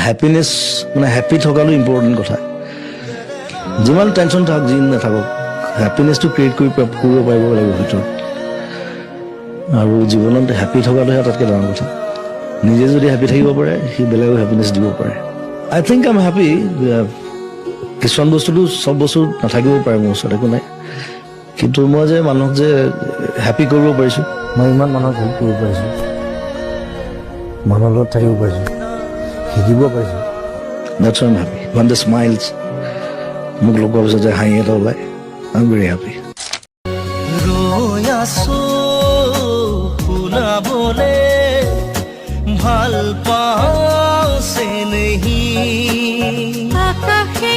হ্যাপিনেছ মানে হ্যাপি থকাটো ইম্পৰ্টেণ্ট কথা যিমান টেনশ্যন থাকক যি নাথাকক হ্যাপিনেছটো ক্ৰিয়েট কৰিব পাৰিব লাগিব ভিতৰত আৰু জীৱনত হ্যাপি থকাটোহে আটাইতকৈ ডাঙৰ কথা নিজে যদি হ্যাপি থাকিব পাৰে সি বেলেগক হ্যাপিনেছ দিব পাৰে আই থিংক আই এম হ্যাপি কিছুমান বস্তুটো চব বস্তু নাথাকিব পাৰে মোৰ ওচৰত একো নাই কিন্তু মই যে মানুহক যে হ্যাপি কৰিব পাৰিছোঁ মই ইমান মানুহক হেল্প কৰিব পাৰিছোঁ মানুহৰ লগত থাকিব পাৰিছোঁ শিকিব পাৰিছোঁ that's why I'm happy when the smiles মোক লগৰ পিছত যে হাঁহি এটা ওলায় I'm very happy ৰৈ আছো শুনাবলে ভাল পাওঁ চেনেহী আকাশে